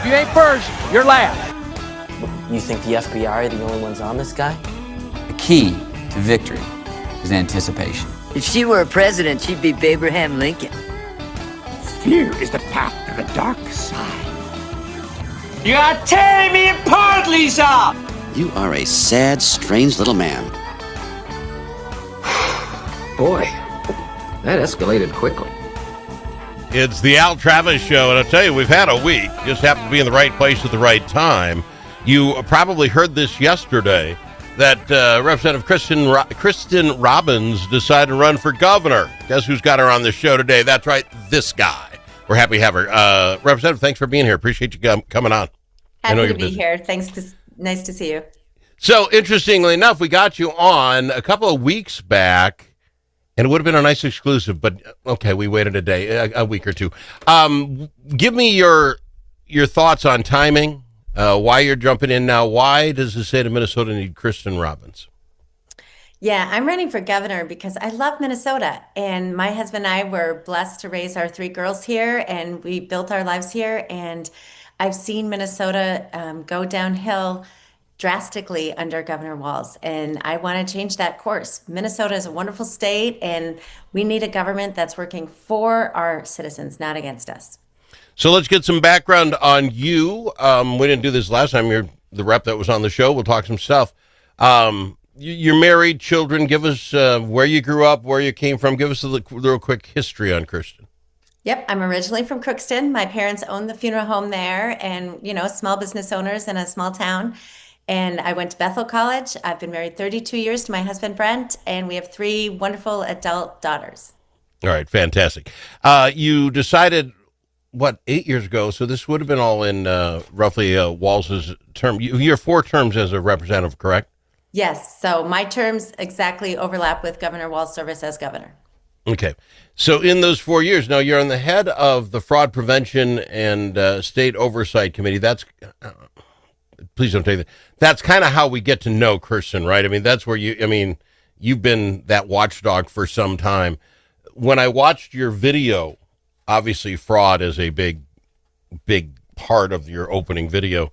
you ain't first, you're last. You think the FBI are the only ones on this guy? The key to victory is anticipation. If she were a president, she'd be Abraham Lincoln. Fear is the path to the dark side. You are tearing me apart, Lisa! You are a sad, strange little man. Boy, that escalated quickly. It's the Al Travis Show, and I'll tell you, we've had a week. Just happened to be in the right place at the right time. You probably heard this yesterday, that Representative Kristin Robbins decided to run for governor. Guess who's got her on the show today? That's right, this guy. We're happy to have her. Representative, thanks for being here. Appreciate you coming on. Happy to be here. Nice to see you. So, interestingly enough, we got you on a couple of weeks back, and it would have been a nice exclusive, but okay, we waited a week or two. Give me your thoughts on timing, why you're jumping in now. Why does the state of Minnesota need Kristin Robbins? Yeah, I'm running for governor because I love Minnesota, and my husband and I were blessed to raise our 3 girls here, and we built our lives here, and I've seen Minnesota go downhill drastically under Governor Walz, and I want to change that course. Minnesota is a wonderful state, and we need a government that's working for our citizens, not against us. So let's get some background on you. We didn't do this last time. You're the rep that was on the show. We'll talk some stuff. You're married, children. Give us where you grew up, where you came from. Give us a real quick history on Kristin. Yep, I'm originally from Crookston. My parents owned the funeral home there, and, small business owners in a small town. And I went to Bethel College. I've been married 32 years to my husband, Brent, and we have 3 wonderful adult daughters. All right, fantastic. You decided, 8 years ago, so this would have been all in roughly Walz's term. Your 4 terms as a representative, correct? Yes, so my terms exactly overlap with Governor Walz's service as governor. Okay, so in those 4 years, now you're on the head of the Fraud Prevention and State Oversight Committee. That's, please don't take that. That's kind of how we get to know Kristin, right? I mean, that's where you've been that watchdog for some time. When I watched your video, obviously fraud is a big part of your opening video.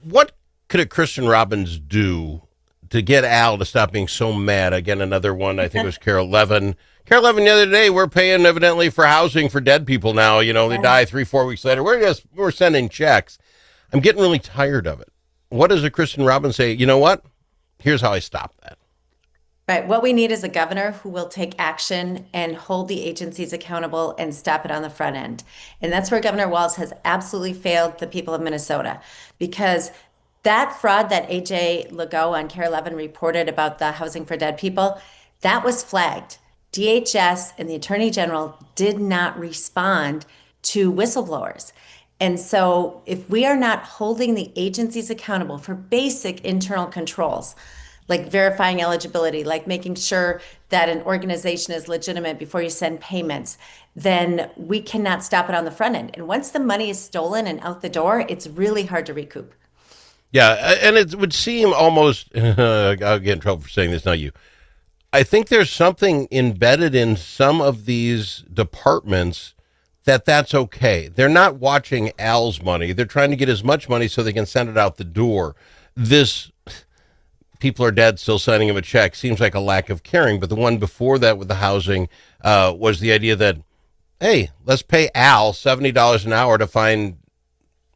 What could a Kristin Robbins do to get Al to stop being so mad? Again, another one, I think it was Carol Levin. Carol Levin the other day, we're paying evidently for housing for dead people now. They die 3-4 weeks later. We're sending checks. I'm getting really tired of it. What does a Kristin Robbins say? You know what? Here's how I stop that. Right. What we need is a governor who will take action and hold the agencies accountable and stop it on the front end. And that's where Governor Walz has absolutely failed the people of Minnesota, because that fraud that AJ Legault on Carol Levin reported about the housing for dead people, that was flagged. DHS and the Attorney General did not respond to whistleblowers. And so if we are not holding the agencies accountable for basic internal controls, like verifying eligibility, like making sure that an organization is legitimate before you send payments, then we cannot stop it on the front end. And once the money is stolen and out the door, it's really hard to recoup. Yeah, and it would seem almost, I'll get in trouble for saying this, not you. I think there's something embedded in some of these departments that's okay. They're not watching Al's money. They're trying to get as much money so they can send it out the door. This, people are dead, still sending him a check, seems like a lack of caring. But the one before that with the housing was the idea that, hey, let's pay Al $70 an hour to find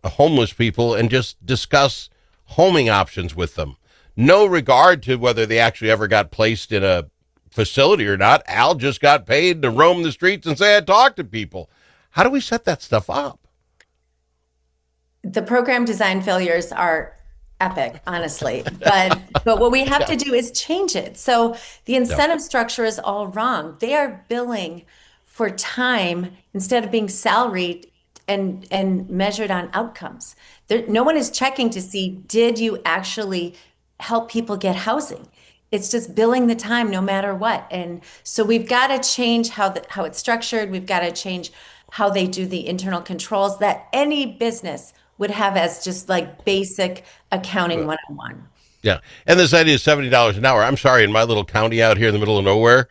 homeless people and just discuss homing options with them. No regard to whether they actually ever got placed in a facility or not. Al just got paid to roam the streets and say, I talked to people. How do we set that stuff up? The program design failures are epic, honestly. But what we have to do is change it. So the incentive structure is all wrong. They are billing for time instead of being salaried and measured on outcomes. No one is checking to see, did you actually help people get housing? It's just billing the time no matter what. And so we've got to change how it's structured. We've got to change how they do the internal controls that any business would have as just like basic accounting 101. Yeah. And this idea of $70 an hour. I'm sorry, in my little county out here in the middle of nowhere,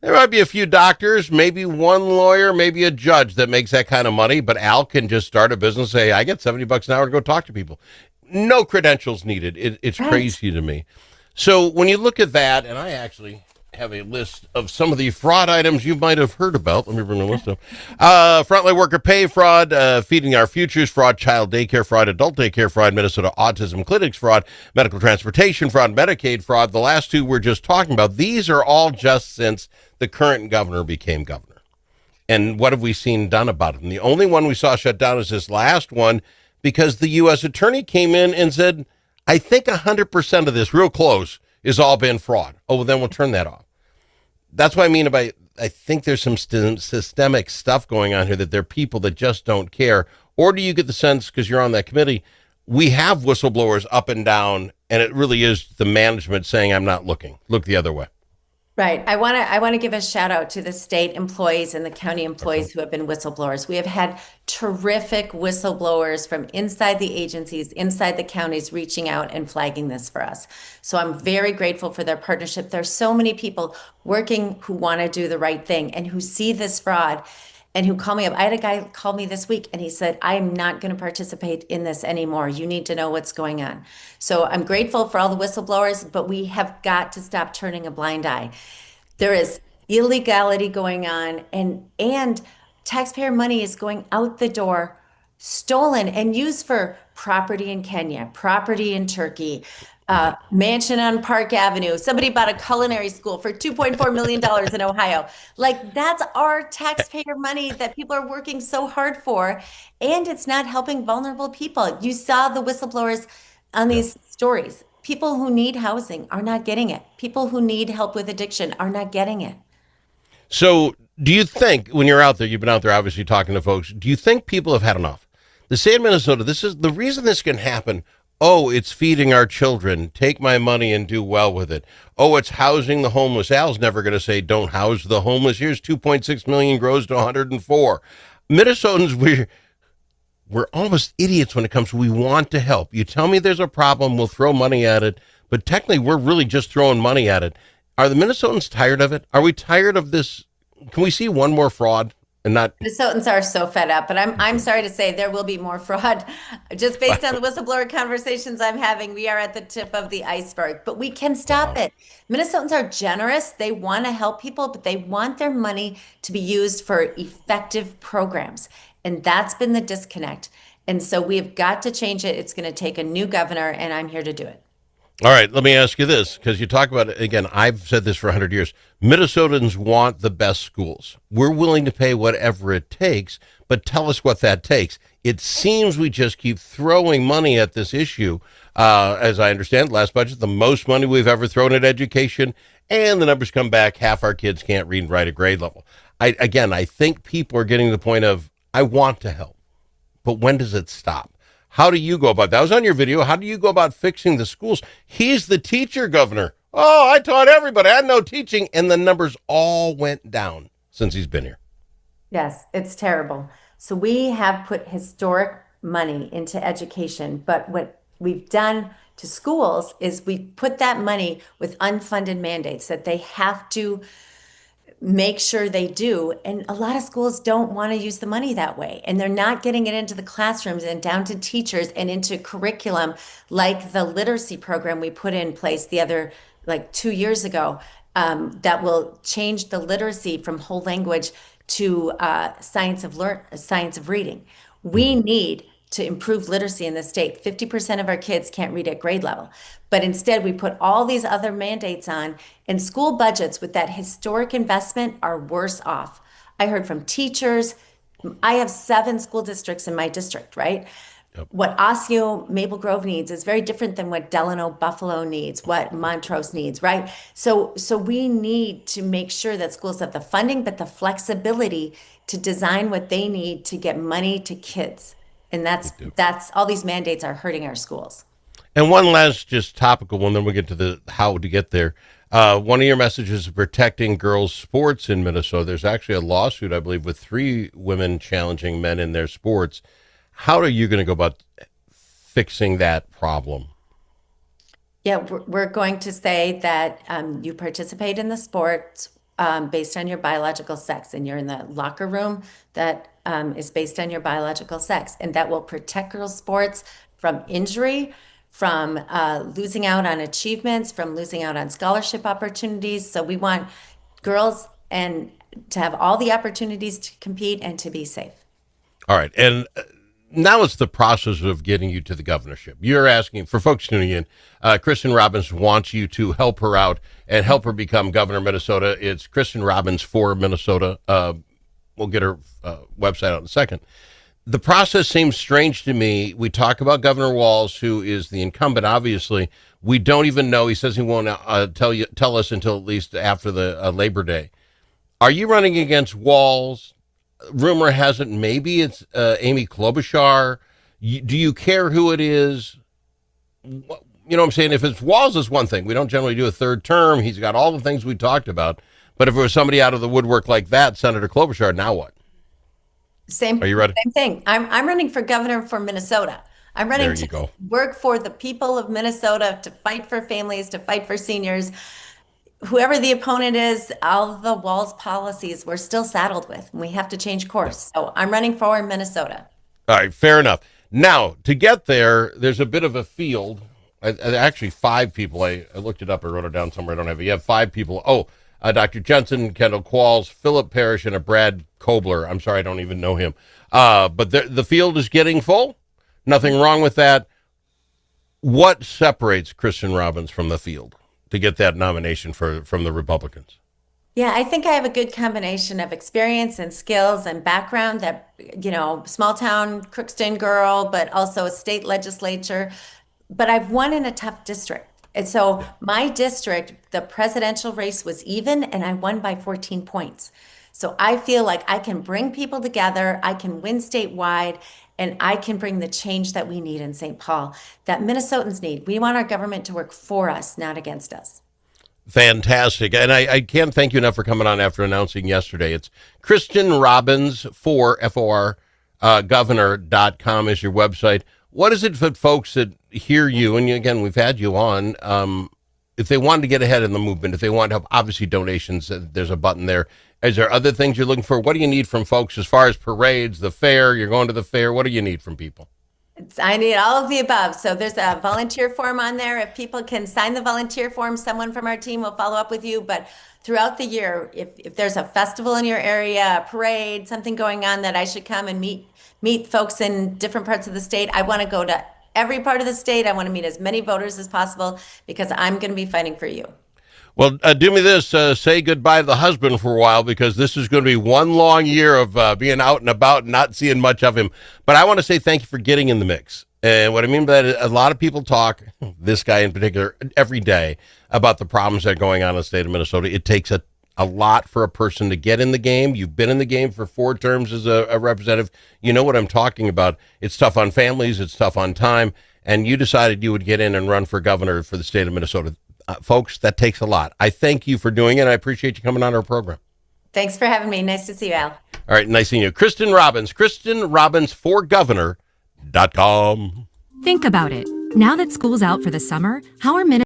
There might be a few doctors, maybe one lawyer, maybe a judge that makes that kind of money, but Al can just start a business, say, I get $70 an hour to go talk to people. No credentials needed. It's Right. crazy to me. So when you look at that, and I actually have a list of some of the fraud items you might have heard about. Let me bring the list up. Frontline worker pay fraud, feeding our futures fraud, child daycare fraud, adult daycare fraud, Minnesota autism clinics fraud, medical transportation fraud, Medicaid fraud. The last two we're just talking about. These are all just since the current governor became governor. And what have we seen done about it? And the only one we saw shut down is this last one, because the U.S. attorney came in and said, I think 100% of this, real close, is all been fraud. Oh, well, then we'll turn that off. That's what I mean by, I think there's some systemic stuff going on here, that there are people that just don't care. Or do you get the sense, because you're on that committee, we have whistleblowers up and down, and it really is the management saying, I'm not looking. Look the other way. Right. I want to give a shout out to the state employees and the county employees who have been whistleblowers. We have had terrific whistleblowers from inside the agencies, inside the counties, reaching out and flagging this for us. So I'm very grateful for their partnership. There's so many people working who want to do the right thing and who see this fraud and who call me up. I had a guy call me this week and he said, I'm not going to participate in this anymore. You need to know what's going on. So I'm grateful for all the whistleblowers, but we have got to stop turning a blind eye. There is illegality going on, and taxpayer money is going out the door, stolen and used for property in Kenya, property in Turkey, mansion on Park Avenue. Somebody bought a culinary school for $2.4 million in Ohio. Like, that's our taxpayer money that people are working so hard for, and it's not helping vulnerable people. You saw the whistleblowers on these stories. People who need housing are not getting it. People who need help with addiction are not getting it. So do you think, when you're out there, you've been out there obviously talking to folks, do you think people have had enough? The state of Minnesota, this is the reason this can happen. Oh, it's feeding our children. Take my money and do well with it. Oh, it's housing the homeless. Al's never going to say don't house the homeless. Here's 2.6 million grows to 104. Minnesotans, we're almost idiots when it comes to, we want to help. You tell me there's a problem, we'll throw money at it. But technically, we're really just throwing money at it. Are the Minnesotans tired of it? Are we tired of this? Can we see one more fraud and not? Minnesotans are so fed up, but I'm sorry to say there will be more fraud. Just based on the whistleblower conversations I'm having, we are at the tip of the iceberg, but we can stop it. Minnesotans are generous. They want to help people, but they want their money to be used for effective programs. And that's been the disconnect. And so we've got to change it. It's going to take a new governor, and I'm here to do it. All right, let me ask you this, because you talk about it again. I've said this for 100 years. Minnesotans want the best schools. We're willing to pay whatever it takes, but tell us what that takes. It seems we just keep throwing money at this issue. As I understand, last budget, the most money we've ever thrown at education, and the numbers come back. Half our kids can't read and write at grade level. I think people are getting to the point of, I want to help, but when does it stop? How do you go about that? Was on your video. How do you go about fixing the schools? He's the teacher governor. Oh, I taught everybody. I had no teaching. And the numbers all went down since he's been here. Yes, it's terrible. So we have put historic money into education, but what we've done to schools is we put that money with unfunded mandates that they have to make sure they do. And a lot of schools don't want to use the money that way. And they're not getting it into the classrooms and down to teachers and into curriculum like the literacy program we put in place like 2 years ago, that will change the literacy from whole language to science of reading. We need to improve literacy in the state. 50% of our kids can't read at grade level. But instead, we put all these other mandates on, and school budgets with that historic investment are worse off. I heard from teachers. I have 7 school districts in my district, right? Yep. What Osseo Maple Grove needs is very different than what Delano Buffalo needs, what Montrose needs, right? So we need to make sure that schools have the funding, but the flexibility to design what they need to get money to kids. And that's all these mandates are hurting our schools. And one last just topical one, then we'll get to the how to get there. One of your messages is protecting girls' sports in Minnesota. There's actually a lawsuit, I believe, with 3 women challenging men in their sports. How are you going to go about fixing that problem? Yeah, we're going to say that you participate in the sports. based on your biological sex, and you're in the locker room that is based on your biological sex, and that will protect girls' sports from injury, from losing out on achievements, from losing out on scholarship opportunities. So we want girls and to have all the opportunities to compete and to be safe. All right. And now it's the process of getting you to the governorship. You're asking, for folks tuning in, Kristin Robbins wants you to help her out and help her become governor of Minnesota. It's Kristin Robbins for Minnesota. We'll get her website out in a second. The process seems strange to me. We talk about Governor Walz, who is the incumbent, obviously. We don't even know. He says he won't tell us until at least after the Labor Day. Are you running against Walz? Rumor has it maybe it's Amy Klobuchar. Do you care who it is? You know what I'm saying? If it's Walz, is one thing. We don't generally do a third term. He's got all the things we talked about. But if it was somebody out of the woodwork like that, Senator Klobuchar, now what? Same. Are you ready? Same thing. I'm running for governor for Minnesota. I'm running to work for the people of Minnesota, to fight for families, to fight for seniors. Whoever the opponent is, all the Walz policies we're still saddled with, and we have to change course. So I'm running for Minnesota. All right, fair enough. Now, to get there, there's a bit of a field. Actually, 5 people. I looked it up. I wrote it down somewhere. I don't have it. You have 5 people. Dr. Jensen, Kendall Qualls, Philip Parrish, and a Brad Kobler. I'm sorry, I don't even know him. But the field is getting full. Nothing wrong with that. What separates Kristin Robbins from the field to get that nomination from the Republicans? Yeah, I think I have a good combination of experience and skills and background that, small town Crookston girl, but also a state legislature. But I've won in a tough district. And so my district, the presidential race was even, and I won by 14 points. So I feel like I can bring people together, I can win statewide, and I can bring the change that we need in St. Paul, that Minnesotans need. We want our government to work for us, not against us. Fantastic. And I can't thank you enough for coming on after announcing yesterday. It's Kristin Robbins for FOR, governor.com is your website. What is it for folks that hear you? And again, we've had you on. If they wanted to get ahead in the movement, if they want help, obviously donations, there's a button there. Is there other things you're looking for? What do you need from folks as far as parades, the fair? You're going to the fair. What do you need from people? I need all of the above. So there's a volunteer form on there. If people can sign the volunteer form, someone from our team will follow up with you. But throughout the year, if there's a festival in your area, a parade, something going on that I should come and meet folks in different parts of the state, I want to go to every part of the state. I want to meet as many voters as possible because I'm going to be fighting for you. Well, do me this, say goodbye to the husband for a while, because this is going to be one long year of being out and about and not seeing much of him. But I want to say thank you for getting in the mix. And what I mean by that is a lot of people talk, this guy in particular, every day about the problems that are going on in the state of Minnesota. It takes a lot for a person to get in the game. You've been in the game for 4 terms as a representative. You know what I'm talking about. It's tough on families. It's tough on time. And you decided you would get in and run for governor for the state of Minnesota. Folks, that takes a lot. I thank you for doing it. I appreciate you coming on our program. Thanks for having me. Nice to see you, Al. All right, nice seeing you. Kristin Robbins, KristinRobbinsForGovernor.com. Think about it. Now that school's out for the summer, how are